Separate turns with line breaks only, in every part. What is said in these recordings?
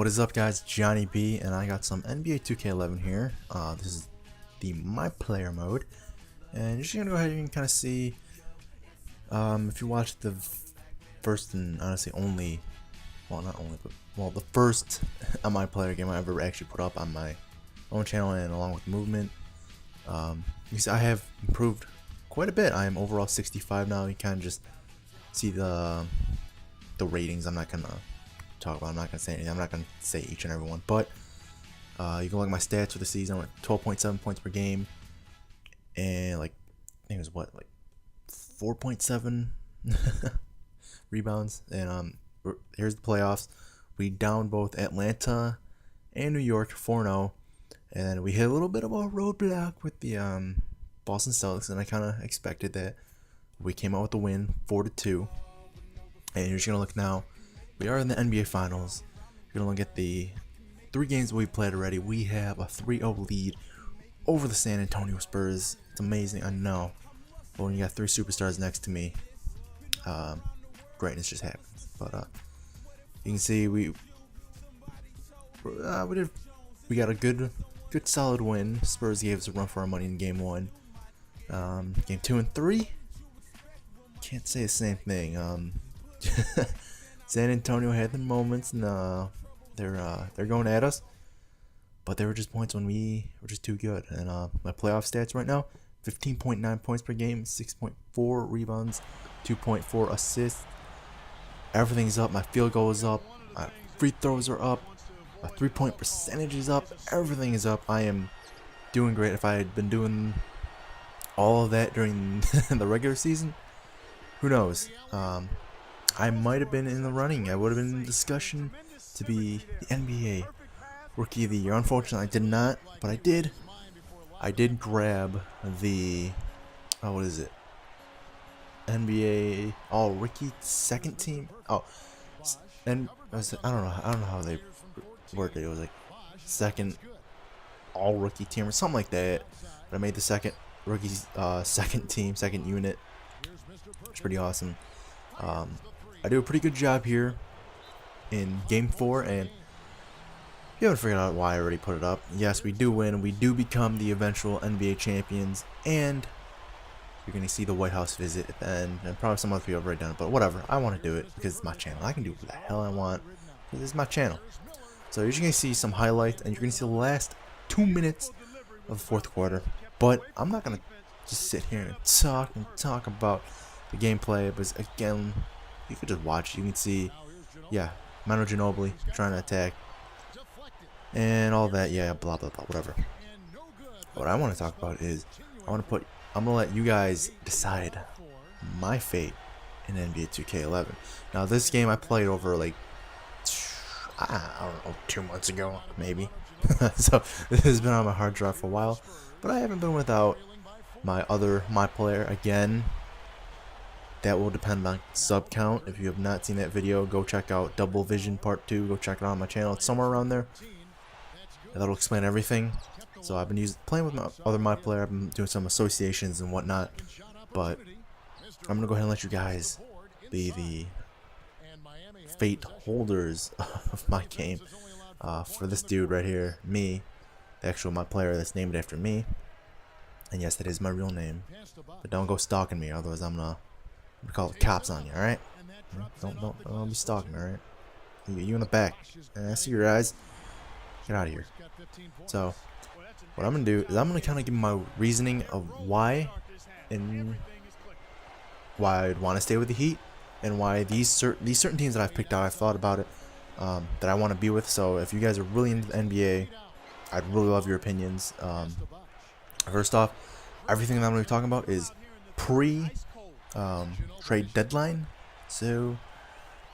What is up, guys? Johnny B, and I got some NBA 2K11 here. This is the My Player mode, and you're just gonna go ahead and kind of see. If you watched the first and honestly only, well, not only, but well, the first My Player game I ever actually put up on my own channel and along with Movement, you see I have improved quite a bit. I am overall 65 now. You kind of just see the ratings. I'm not gonna talk about. I'm not gonna say anything. I'm not gonna say each and every one, but you can look at my stats for the season. I went 12.7 points per game, and like I think it was what, like 4.7 rebounds. And here's the playoffs. We downed both Atlanta and New York 4-0, and we hit a little bit of a roadblock with the Boston Celtics, and I kind of expected that. We came out with the win, 4-2, and you're just gonna look now. We are in the NBA Finals. You're gonna look at the 3 games we've played already. We have a 3-0 lead over the San Antonio Spurs. It's amazing, I know. But when you got 3 superstars next to me, greatness just happens. But you can see we got a good solid win. Spurs gave us a run for our money in game 1. Game 2 and 3, can't say the same thing. San Antonio had their moments, and they're going at us, but they were just points when we were just too good. And my playoff stats right now: 15.9 points per game, 6.4 rebounds, 2.4 assists. Everything's up. My field goal is up. My free throws are up. My 3-point percentage is up. Everything is up. I am doing great. If I had been doing all of that during the regular season, who knows? I might have been in the running. I would have been in discussion to be the NBA Rookie of the Year. Unfortunately, I did not, but I did grab the what is it? NBA All Rookie second team. Oh, and I don't know how they worked it. It was like second All Rookie team or something like that. But I made the second rookie second team, second unit. It's pretty awesome. I do a pretty good job here in game 4, and if you haven't figured out why I already put it up, yes, we do win. We do become the eventual NBA champions, and you're going to see the White House visit at the end, and probably some other people have already done it, but whatever. I want to do it because it's my channel. I can do what the hell I want because it's my channel. So you're just going to see some highlights, and you're going to see the last 2 minutes of the 4th quarter, but I'm not going to just sit here and talk about the gameplay, because again, you could just watch. You can see, yeah, Manu Ginobili trying to attack and all that. Yeah, blah blah blah, whatever. What I want to talk about is I'm gonna let you guys decide my fate in NBA 2K11. Now, this game I played over like I don't know, 2 months ago maybe. So this has been on my hard drive for a while, but I haven't been without my player again. That will depend on sub count. If you have not seen that video, go check out Double Vision Part 2. Go check it out on my channel. It's somewhere around there. That'll explain everything. So I've been playing with my player. I've been doing some associations and whatnot. But I'm going to go ahead and let you guys be the fate holders of my game. For this dude right here, me, the actual my player that's named after me. And yes, that is my real name. But don't go stalking me, otherwise I'm going to call the cops on you, alright? Don't be stalking me, alright? You in the back. I see your eyes. Get out of here. So, what I'm going to do is I'm going to kind of give my reasoning of why I'd want to stay with the Heat, and why these certain teams that I've picked out, I've thought about it, that I want to be with. So, if you guys are really into the NBA, I'd really love your opinions. First off, everything that I'm going to be talking about is trade deadline, so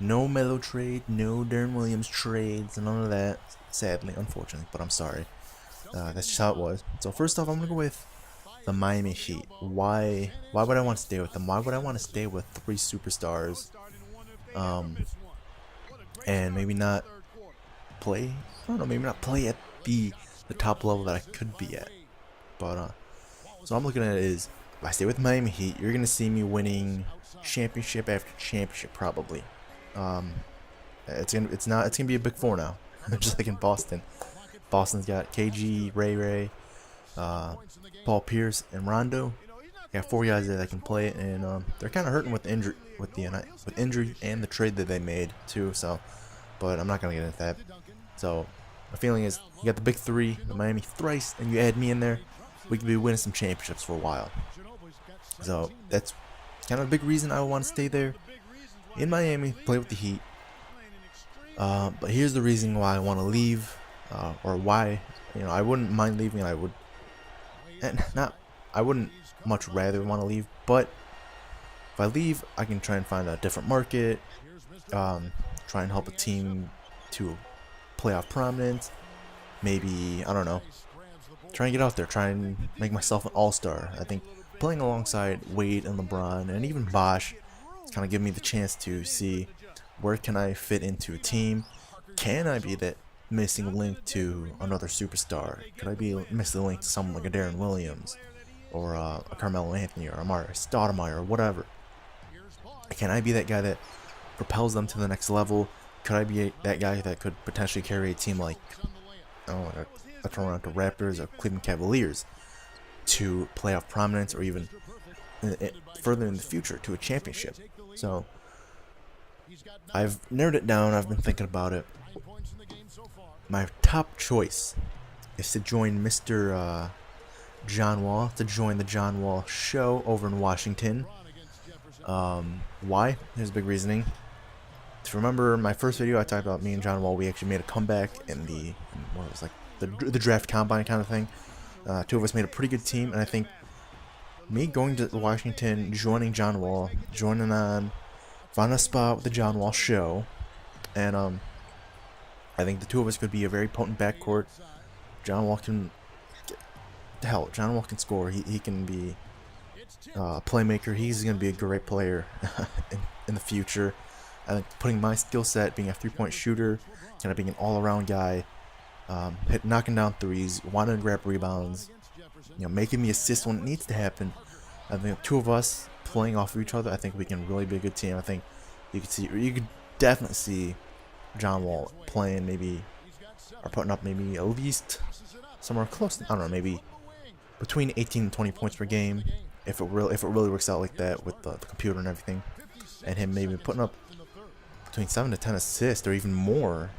no Melo trade, no Darren Williams trades, none of that, sadly, unfortunately, but I'm sorry. That's just how it was. So first off, I'm gonna go with the Miami Heat. Why would I want to stay with them? Why would I want to stay with 3 superstars, and maybe not play, I don't know, maybe not play at the top level that I could be at? But so I'm looking at it is, if I stay with Miami Heat, you're gonna see me winning championship after championship probably. It's gonna be a big 4 now. just like in Boston. Boston's got KG, Ray, Paul Pierce, and Rondo. They got 4 guys there that can play it, and they're kind of hurting with injury, with injury and the trade that they made too. So, but I'm not gonna get into that. So, my feeling is you got the big three, the Miami Thrice, and you add me in there, we could be winning some championships for a while. So that's kind of a big reason I want to stay there in Miami, play with the Heat. But here's the reason why I want to leave, or why I wouldn't mind leaving. I wouldn't much rather want to leave, but if I leave, I can try and find a different market, try and help a team to playoff prominence. Maybe, I don't know, try and get out there, try and make myself an all-star. I think playing alongside Wade and LeBron and even Bosh, it's kind of giving me the chance to see where can I fit into a team. Can I be that missing link to another superstar? Could I be missing the link to someone like a Darren Williams or a Carmelo Anthony or a Marius Stoudemire or whatever? Can I be that guy that propels them to the next level? Could I be that guy that could potentially carry a team like a Toronto Raptors or Cleveland Cavaliers to playoff prominence, or even further in the future to a championship? So I've narrowed it down. I've been thinking about it. My top choice is to join Mr. John Wall, to join the John Wall Show over in Washington. Why? Here's a big reasoning. To remember my first video, I talked about me and John Wall. We actually made a comeback in what was like the draft combine kind of thing. 2 of us made a pretty good team, and I think me going to Washington, joining John Wall, joining on, finding a spot with the John Wall Show, and I think the 2 of us could be a very potent backcourt. John Wall can, John Wall can score. He can be a playmaker. He's going to be a great player in the future. I think putting my skill set, being a 3-point shooter, kind of being an all-around guy, knocking down threes, wanting to grab rebounds, making the assist when it needs to happen. I think 2 of us playing off of each other, I think we can really be a good team. I think you could definitely see John Wall playing or putting up maybe at least somewhere close to, I don't know, maybe between 18 and 20 points per game, if it really works out like that with the computer and everything, and him maybe putting up between 7 to 10 assists or even more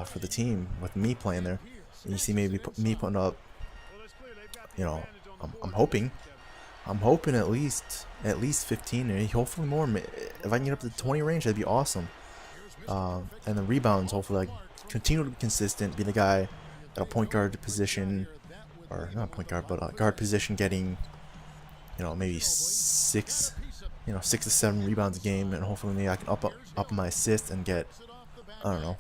for the team with me playing there. And you see maybe me putting up, I'm hoping at least 15 or hopefully more. If I can get up to the 20 range, that'd be awesome. And the rebounds, hopefully I continue to be consistent, be the guy at a point guard position, or not point guard, but a guard position, getting maybe 6 to 7 rebounds a game, and hopefully maybe I can up my assists and get, I don't know,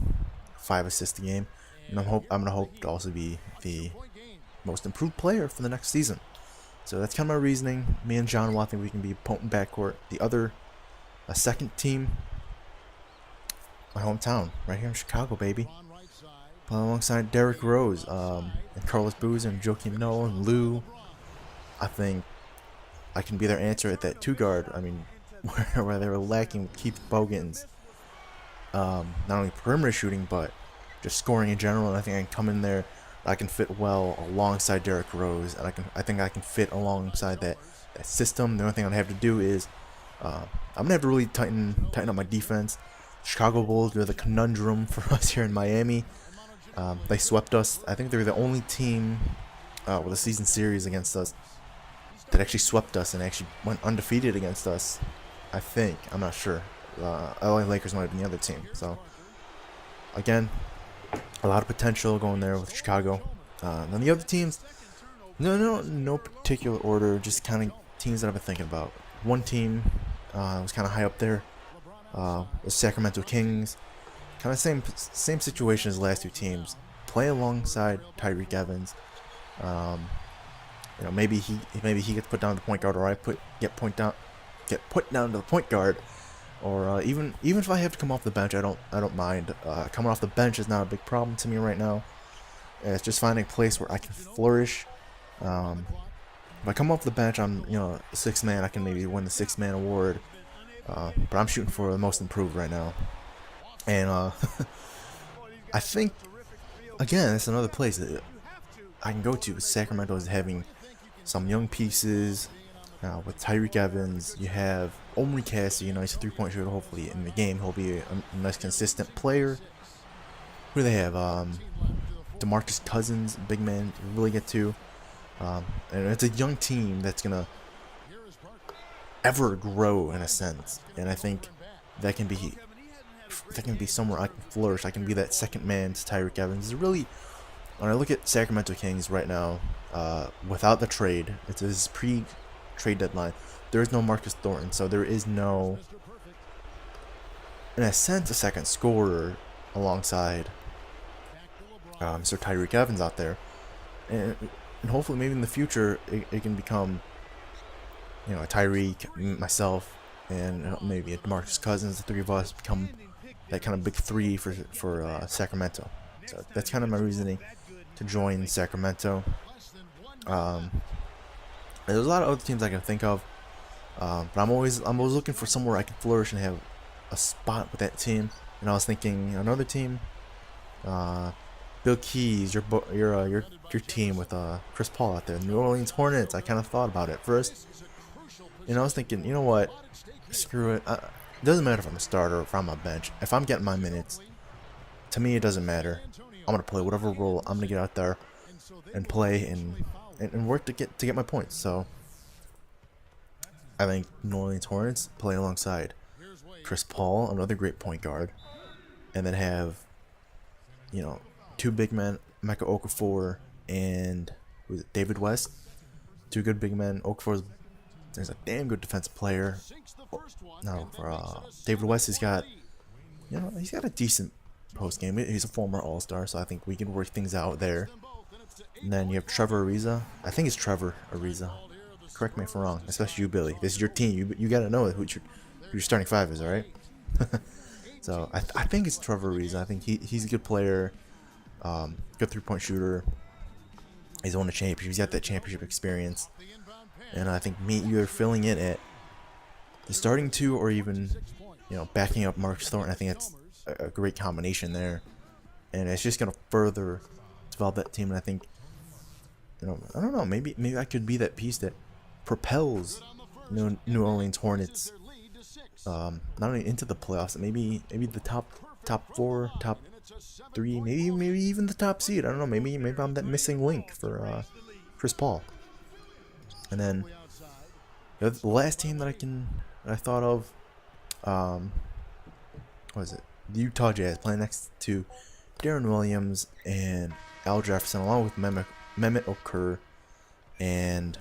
5 assists a game. And I'm gonna hope to also be the most improved player for the next season. So that's kind of my reasoning. Me and John Wall, I think we can be a potent backcourt. The other, a second team, my hometown, right here in Chicago, baby. Playing alongside Derrick Rose, and Carlos Boozer and Joakim Noah and Lou. I think I can be their answer at that 2 guard. I mean, where they were lacking with Keith Bogans, not only perimeter shooting but just scoring in general. And I think I can come in there. I can fit well alongside Derrick Rose, and I think I can fit alongside that system. The only thing I have to do is I'm gonna have to really tighten up my defense. Chicago Bulls, they're the conundrum for us here in Miami. They swept us. I think they're the only team with a season series against us that actually swept us and actually went undefeated against us. I think, I'm not sure. LA Lakers might have been the other team. So again, a lot of potential going there with Chicago. Then the other teams, no particular order, just kind of teams that I've been thinking about. One team was kind of high up there, the Sacramento Kings. Kind of same situation as the last 2 teams. Play alongside Tyreke Evans. Maybe he gets put down to the point guard, or I get put down to the point guard. Or even if I have to come off the bench, I don't mind. Coming off the bench is not a big problem to me right now. It's just finding a place where I can flourish. If I come off the bench, I'm a 6th man. I can maybe win the 6th man award. But I'm shooting for the most improved right now. And I think, again, it's another place that I can go to. Sacramento is having some young pieces. With Tyreek Evans, you have Omri Cassie, a nice three-point shooter. Hopefully, in the game, he'll be a nice, consistent player. Who do they have? DeMarcus Cousins, big man, to really get to. And it's a young team that's gonna ever grow in a sense, and I think that can be somewhere I can flourish. I can be that second man to Tyreek Evans. It's really, when I look at Sacramento Kings right now, without the trade, it's his pre-trade deadline. There is no Marcus Thornton, so there is no, in a sense, a second scorer alongside Sir Tyreek Evans out there, and hopefully maybe in the future it can become, a Tyreek, myself, and maybe a DeMarcus Cousins. The three of us become that kind of big three for Sacramento. So that's kind of my reasoning to join Sacramento. There's a lot of other teams I can think of, but I'm always looking for somewhere I can flourish and have a spot with that team. And I was thinking another team, Bill Keys, your team with Chris Paul out there, New Orleans Hornets. I kind of thought about it first. I was thinking, you know what? Screw it. It doesn't matter if I'm a starter or if I'm on a bench. If I'm getting my minutes, to me it doesn't matter. I'm gonna play whatever role. I'm gonna get out there and play and work to get my points. So I think New Orleans Hornets play alongside Chris Paul, another great point guard, and then have two big men, Emeka Okafor and David West. Two good big men. Okafor's a damn good defensive player. Now for David West, he's got a decent post game. He's a former All-Star, so I think we can work things out there. And then you have Trevor Ariza. I think it's Trevor Ariza. Correct me if I'm wrong, especially you, Billy. This is your team. You gotta know who your starting five is, all right? So I think it's Trevor Ariza. I think he's a good player, good three-point shooter. He's won a championship. He's got that championship experience. And I think you are filling in at the starting two, or even backing up Marcus Thornton. I think that's a great combination there, and it's just gonna further develop that team. And I think I don't know, maybe I could be that piece that propels New Orleans Hornets not only into the playoffs, maybe the top four, top three, maybe even the top seed. I don't know. Maybe I'm that missing link for Chris Paul. And then the last team that I thought of, what is it? The Utah Jazz, playing next to Darren Williams and Al Jefferson, along with Mehmet Okur and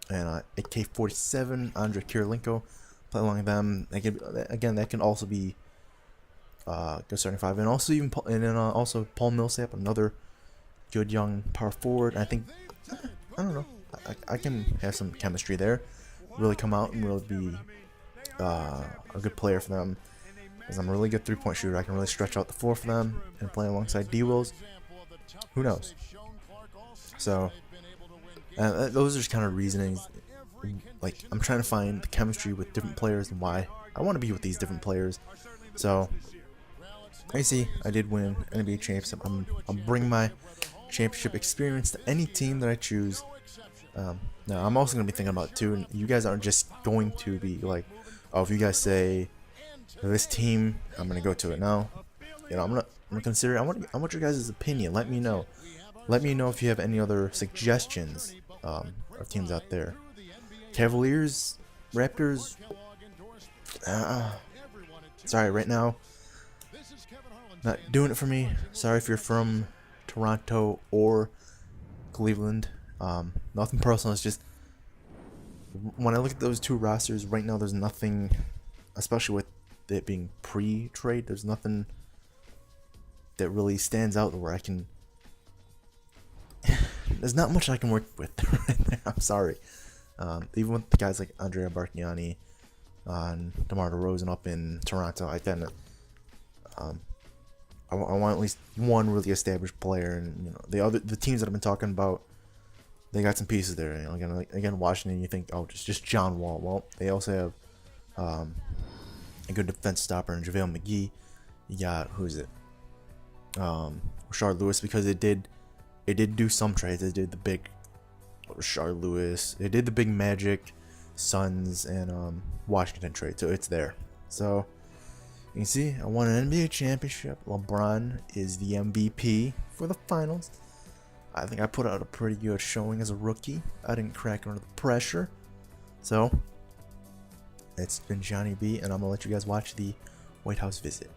and AK-47, Andre Kirilenko, play along with them. That can also be good starting five, and also also Paul Millsap, another good young power forward. I think I don't know. I can have some chemistry there, really come out and really be a good player for them, because I'm a really good three-point shooter. I can really stretch out the floor for them and play alongside D Wills. Who knows? So those are just kind of reasonings. Like, I'm trying to find the chemistry with different players and why I want to be with these different players. So I see I did win NBA championship. I'm bringing my championship experience to any team that I choose. Now I'm also gonna be thinking about too, and you guys aren't just going to be like, oh, if you guys say this team, I'm gonna go to it. No, I'm gonna consider. I want your guys' opinion. Let me know. Let me know if you have any other suggestions of teams out there. Cavaliers, Raptors. Sorry, right now, not doing it for me. Sorry if you're from Toronto or Cleveland. Nothing personal. It's just when I look at those two rosters right now, there's nothing, especially with it being pre-trade, there's nothing that really stands out where I can. There's not much I can work with right there. I'm sorry. Even with the guys like Andrea Bargnani and DeMar DeRozan up in Toronto, I want at least one really established player, and the teams that I've been talking about, they got some pieces there. Again, Washington, you think, oh, just John Wall. Well, they also have a good defense stopper in JaVale McGee. You got, who is it? Rashard Lewis, because it did do some trades. It did the big Rashard Lewis. It did the big Magic, Suns, and Washington trade. So it's there. So you can see I won an NBA championship. LeBron is the MVP for the finals. I think I put out a pretty good showing as a rookie. I didn't crack under the pressure. So it's been Johnny B, and I'm gonna let you guys watch the White House visit.